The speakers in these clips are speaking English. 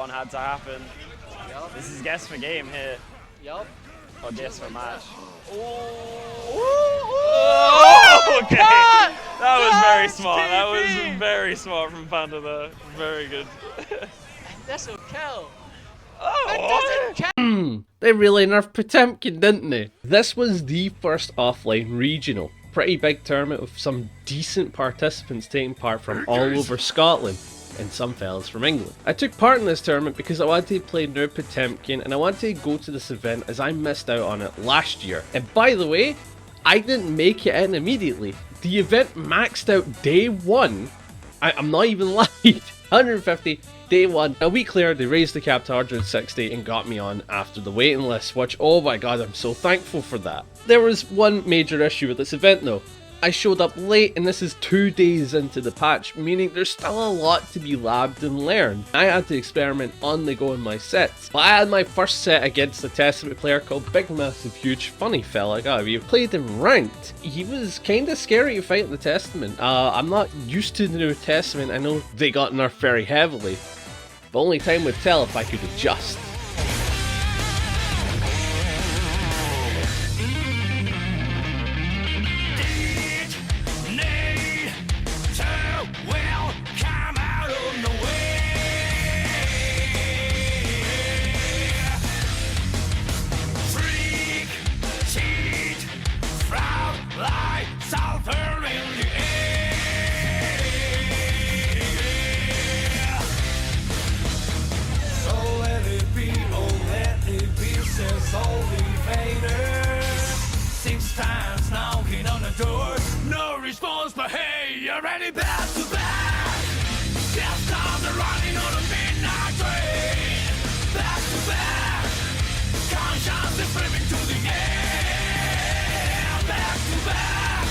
one had to happen. Yep. This is guess for game here. Yep. Or guess for match. Oh, okay. That was very smart. That was very smart from Panda there. Very good. That's a kill. Oh, It doesn't They really nerfed Potemkin, didn't they? This was the first offline regional. Pretty big tournament with some decent participants taking part from all over Scotland, and some fellas from England. I took part in this tournament because I wanted to play New Potemkin and I wanted to go to this event as I missed out on it last year. And by the way, I didn't make it in immediately. The event maxed out day one. I'm not even lying. 150 day one. A week later they raised the cap to 160 and got me on after the waiting list, which, oh my god, I'm so thankful for that. There was one major issue with this event though. I showed up late and this is 2 days into the patch, meaning there's still a lot to be labbed and learned. I had to experiment on the go in my sets. But I had my first set against a Testament player called BigMassiveHuge, funny fella, we played him ranked. He was kinda scary to fight in the Testament. I'm not used to the New Testament, I know they got nerfed very heavily, but only time would tell if I could adjust. No response, but hey, you're ready back to back. Just time to running on a midnight train. Back to back. Conscience is swimming to the air. Back to back.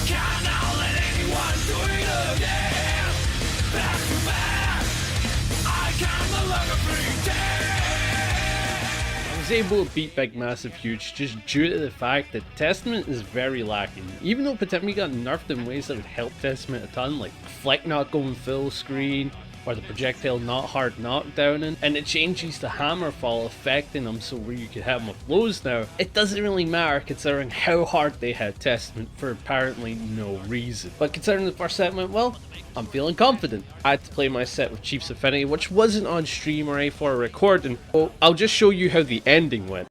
Can't now let anyone do it again. Back to back. I can no longer pretend. I was able to beat BigMassiveHuge just due to the fact that Testament is very lacking. Even though Potemkin got nerfed in ways that would help Testament a ton, like flick not going full screen, or the projectile not hard knockdowning, and it changes the hammer fall affecting them so where you could have them with lows now. It doesn't really matter considering how hard they had Testament for apparently no reason. But considering the first set went well, I'm feeling confident. I had to play my set with Chief's Affinity, which wasn't on stream or for a recording, so I'll just show you how the ending went.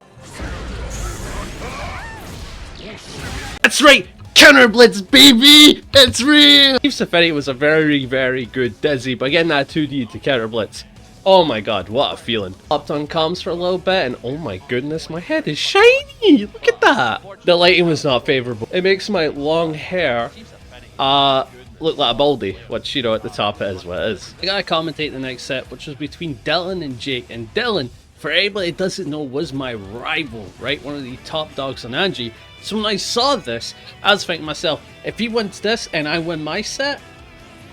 That's right! Counter Blitz, baby! It's real! Chief's Affinity was a very, very good Dizzy, but getting that 2D to Counter Blitz, oh my god, what a feeling. Hopped on comms for a little bit and oh my goodness, my head is shiny! Look at that! The lighting was not favourable. It makes my long hair, look like a baldy, which, you know, at the top it is what it is. I gotta commentate the next set, which was between Dylan and Jake, and Dylan, for anybody that doesn't know, was my rival, right? One of the top dogs on Angie. So when I saw this, I was thinking to myself, if he wins this and I win my set,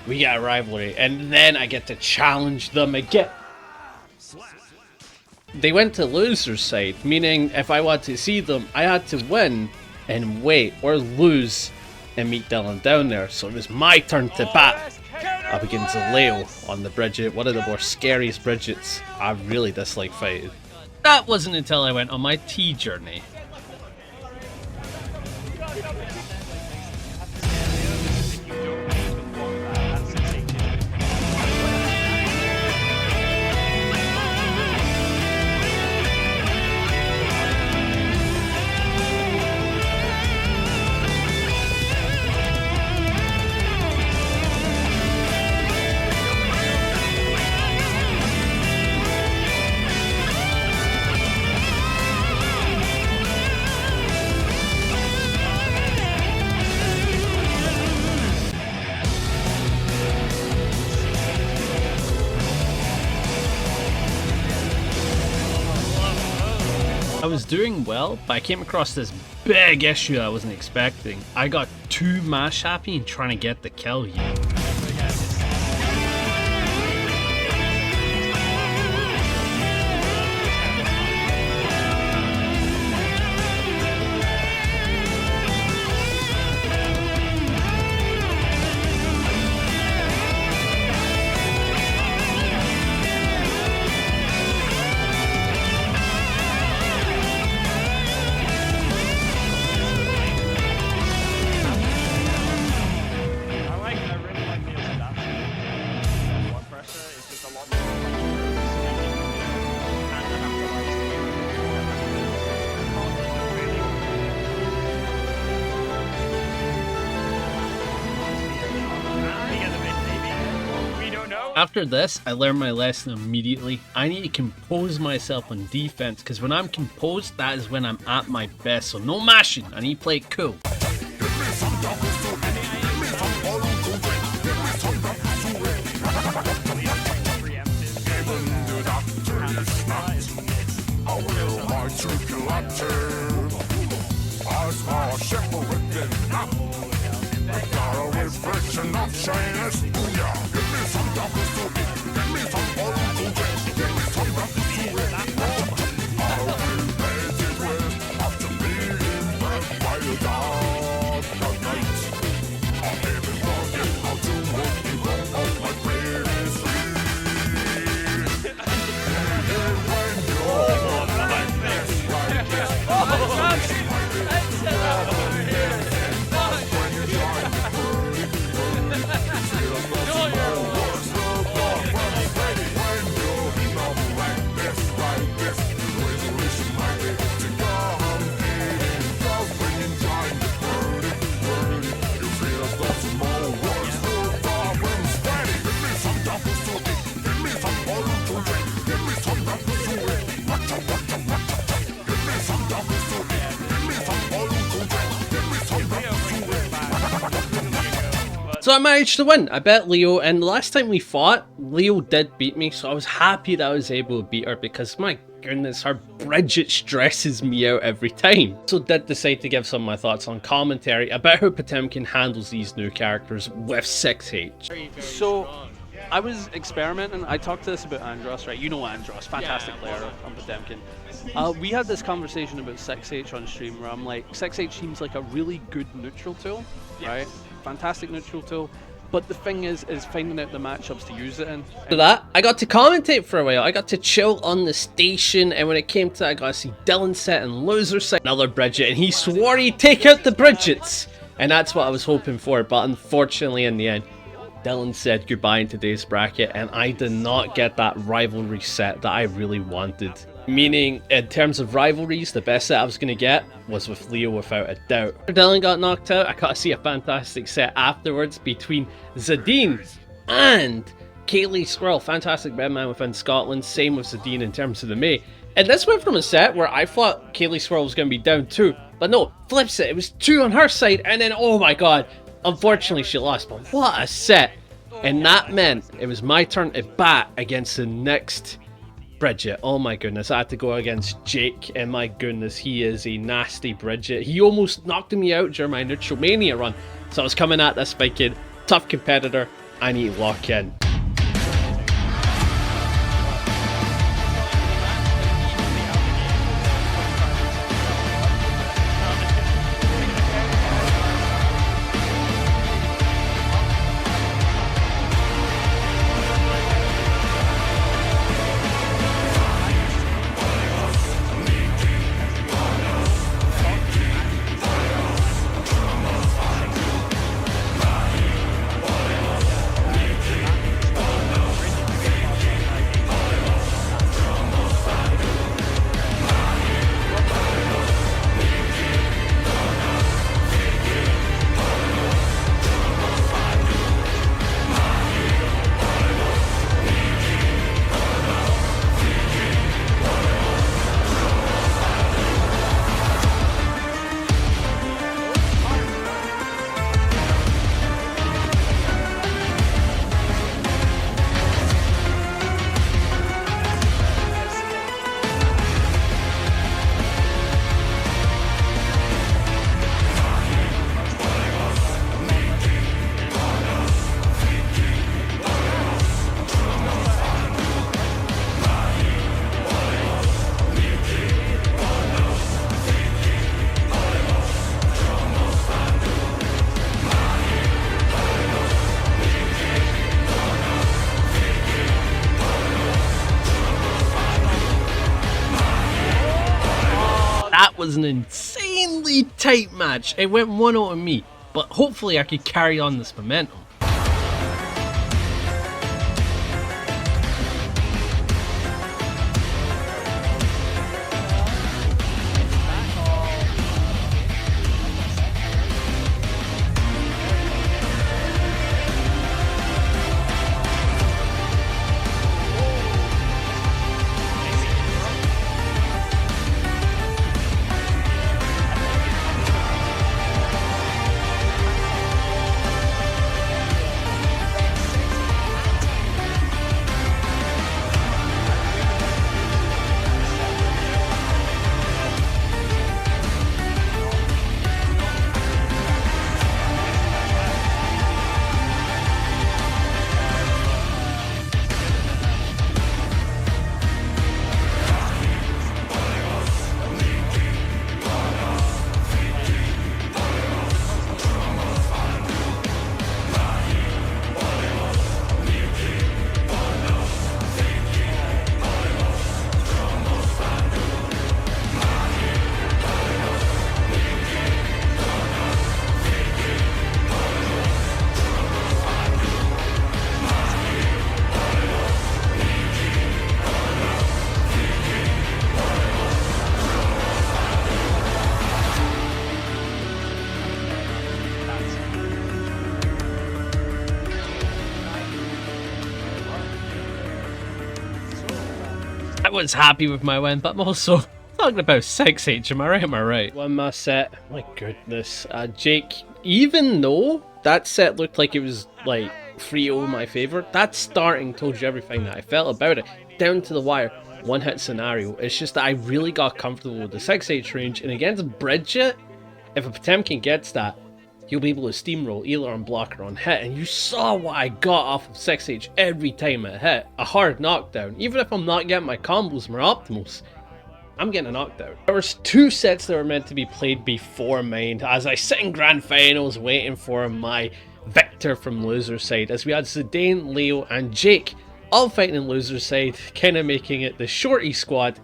we get a rivalry, and then I get to challenge them again. They went to loser's side, meaning if I wanted to see them, I had to win and wait, or lose and meet Dylan down there. So it was my turn to bat up against Leo on the Bridget, one of the more scariest Bridgets I really dislike fighting. That wasn't until I went on my tea journey. I was doing well, but I came across this big issue I wasn't expecting. I got too mash happy and trying to get the kill here. After this, I learned my lesson immediately. I need to compose myself on defense, because when I'm composed, that is when I'm at my best. So no mashing, I need to play it cool. So I managed to win. I bet Leo, and the last time we fought, Leo did beat me, so I was happy that I was able to beat her because my goodness, her Bridget stresses me out every time. So did decide to give some of my thoughts on commentary about how Potemkin handles these new characters with 6H. So I was experimenting. I talked to this about Andros, right? You know Andros, fantastic player on Potemkin. We had this conversation about 6H on stream where I'm like, 6H seems like a really good neutral tool, right? Fantastic neutral tool. But the thing is finding out the matchups to use it in. After that, I got to commentate for a while. I got to chill on the station, and when it came to that, I got to see Dylan set and loser set another Bridget, and he swore he'd take out the Bridgets. And that's what I was hoping for, but unfortunately in the end, Dylan said goodbye in today's bracket, and I did not get that rivalry set that I really wanted. Meaning, in terms of rivalries, the best set I was going to get was with Leo without a doubt. After Dylan got knocked out, I got to see a fantastic set afterwards between Zadine and Kaylee Squirrel. Fantastic bedman within Scotland, same with Zadine in terms of the May. And this went from a set where I thought Kaylee Squirrel was going to be down 2, but no, flips it, it was 2 on her side, and then oh my god, unfortunately she lost, but what a set. And that meant it was my turn to bat against the next Bridget. Oh my goodness, I had to go against Jake, and my goodness, he is a nasty Bridget. He almost knocked me out during my Neutral Mania run, so I was coming at this thinking, tough competitor, I need to lock in. That was an insanely tight match. It went 1-0 to me, but hopefully I could carry on this momentum. I was happy with my win, but I'm also talking about 6H. Am I right? Am I right? Won my set. My goodness. Jake, even though that set looked like it was like 3-0 my favour, that starting told you everything that I felt about it. Down to the wire. One hit scenario. It's just that I really got comfortable with the 6H range, and against Bridget, if a Potemkin gets that, you'll be able to steamroll either on block or on hit, and you saw what I got off of 6H every time it hit. A hard knockdown. Even if I'm not getting my combos, my optimals, I'm getting a knockdown. There was 2 sets that were meant to be played before mine, as I sit in grand finals waiting for my victor from loser side, as we had Zidane, Leo and Jake all fighting in loser side, kind of making it the shorty squad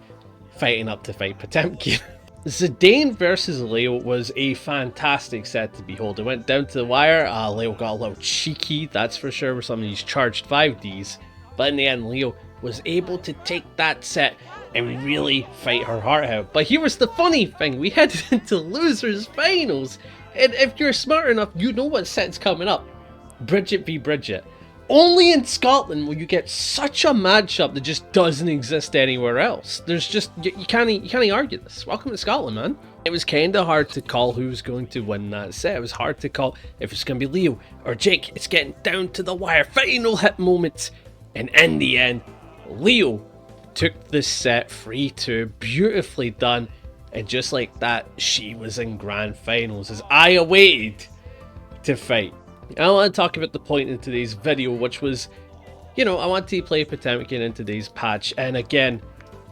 fighting up to fight Potemkin. Zidane versus Leo was a fantastic set to behold. It went down to the wire. Leo got a little cheeky, that's for sure, with some of these charged 5Ds. But in the end, Leo was able to take that set and really fight her heart out. But here was the funny thing. We headed into losers finals. And if you're smart enough, you know what set's coming up. Bridget v Bridget. Only in Scotland will you get such a matchup that just doesn't exist anywhere else. There's just, you can't argue this. Welcome to Scotland, man. It was kind of hard to call who was going to win that set. It was hard to call if it's going to be Leo or Jake. It's getting down to the wire. Final hit moments. And in the end, Leo took this set 3-2. Beautifully done. And just like that, she was in grand finals as I awaited to fight. I want to talk about the point in today's video, which was, I want to play Potemkin in today's patch, and again,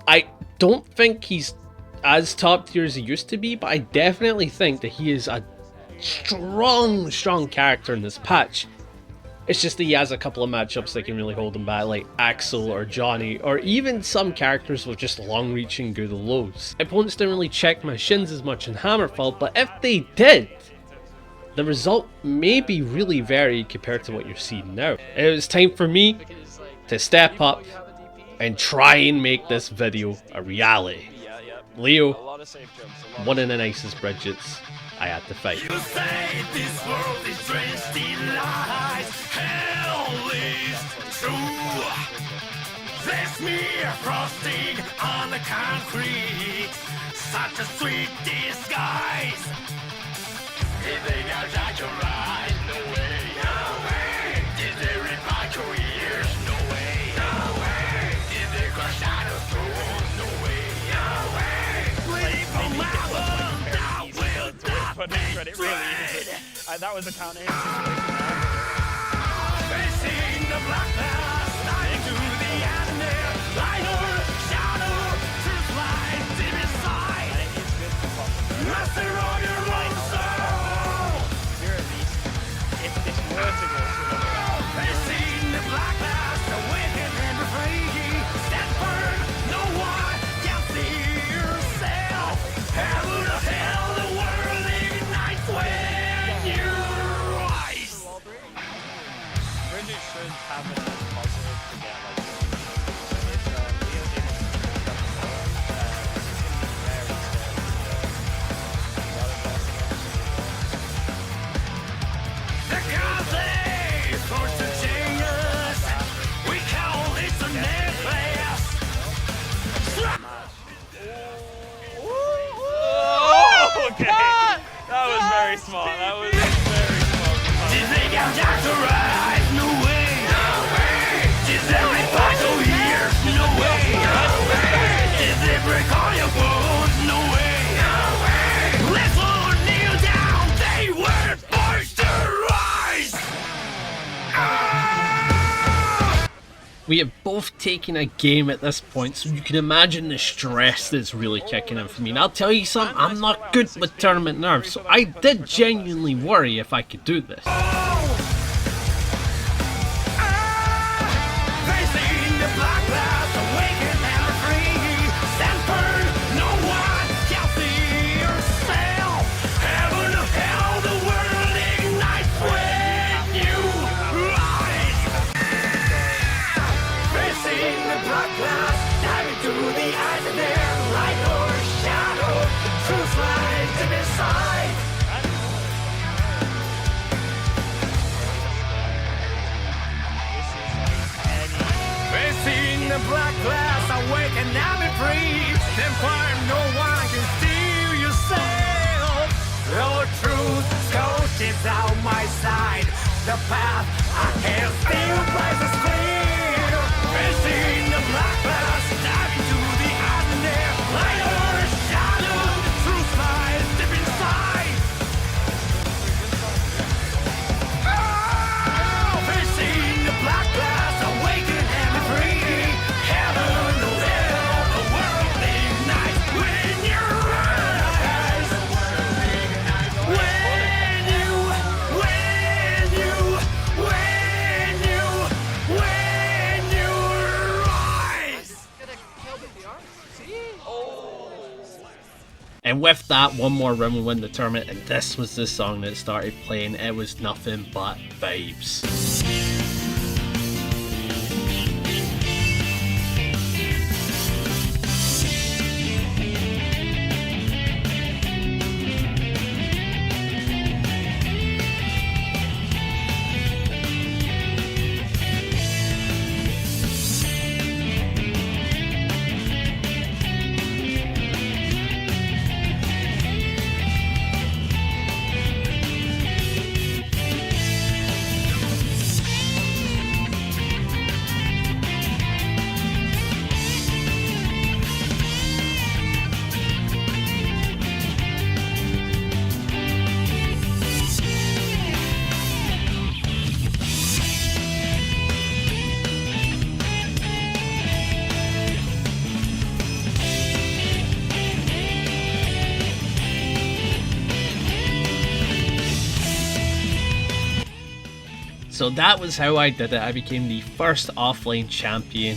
I don't think he's as top tier as he used to be, but I definitely think that he is a strong character in this patch. It's just that he has a couple of matchups that can really hold him back, like Axel or Johnny, or even some characters with just long-reaching good lows. Opponents didn't really check my shins as much in Hammerfall, but if they did, the result may be really varied compared to what you're seeing now. It was time for me to step up and try and make this video a reality. Leo, one of the nicest Bridgets I had to fight. You say this world is drenched in lies. Hell is true. There's smear frosting on the concrete. Such a sweet disguise. Did they gouge your eyes? No way. No way. Did they rip out your ears? No way. No way. Did they crush out your throat? No way. No way. Bleed from my love, thou wilt not be betrayed. That was a counter hit. Facing the black past, lying to the enemy. Light or shadow, truth lies deep inside. Master of your own soul. Facing the black past, awaken and be free. Stand firm, no one can see yourself. Heaven or hell, the world ignites when you rise. Bridget should have it as positive to get it's Leo game The cause is forced to change us. We call it the necklace. Oh, okay. That was very smart. That was very smart. Did they gouge out your eyes? No way. No way. Did they rip out your ears? No way. No way. Did they break all your bones? No way. No way. Let's all kneel down. They were forced to rise. We have both taken a game at this point, so you can imagine the stress that's really kicking in for me. And I'll tell you something, I'm not good with tournament nerves, so I did genuinely worry if I could do this. Facing the black glass, awaken and free. Stand firm, no one can see yourself. Heaven or hell, the world ignites when you rise. Facing the black glass, dive into the eyes of their light or shadow. Truth lies to decide. Facing the black glass, awake and I'm free. Empire, no one can steal yourself. Your truth, coach is on my side. The path I can still rise the screen. Facing the black clouds, diving to the underneath. Light or a shadow, the truth lies deep inside. Oh, facing the black clouds, awaken and be free. Heaven or hell, the world ignites when you rise. When you rise. Gonna kill with the arm. See? And with that, one more round we win the tournament, and this was the song that started playing. It was nothing but vibes. So that was how I did it. I became the first offline champion.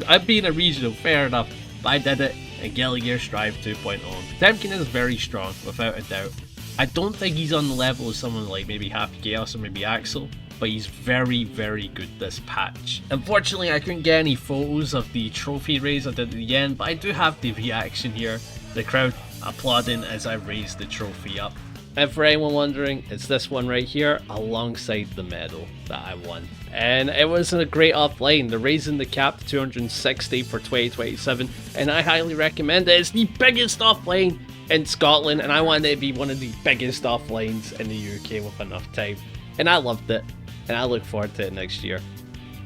I've been a regional, fair enough, but I did it in Guilty Gear Strive 2.0. Potemkin is very strong, without a doubt. I don't think he's on the level of someone like maybe Happy Chaos or maybe Axel, but he's very, very good this patch. Unfortunately, I couldn't get any photos of the trophy raise I did at the end, but I do have the reaction here. The crowd applauding as I raised the trophy up. And for anyone wondering, it's this one right here alongside the medal that I won. And it was a great offline. They're raising the cap to 260 for 2027, and I highly recommend it. It's the biggest offline in Scotland, and I wanted it to be one of the biggest offlines in the UK with enough time. And I loved it, and I look forward to it next year.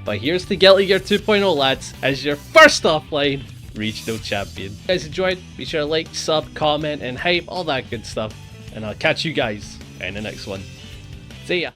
But here's the Guilty Gear 2.0, lads, as your first offline regional champion. If you guys enjoyed, be sure to like, sub, comment, and hype, all that good stuff. And I'll catch you guys in the next one. See ya.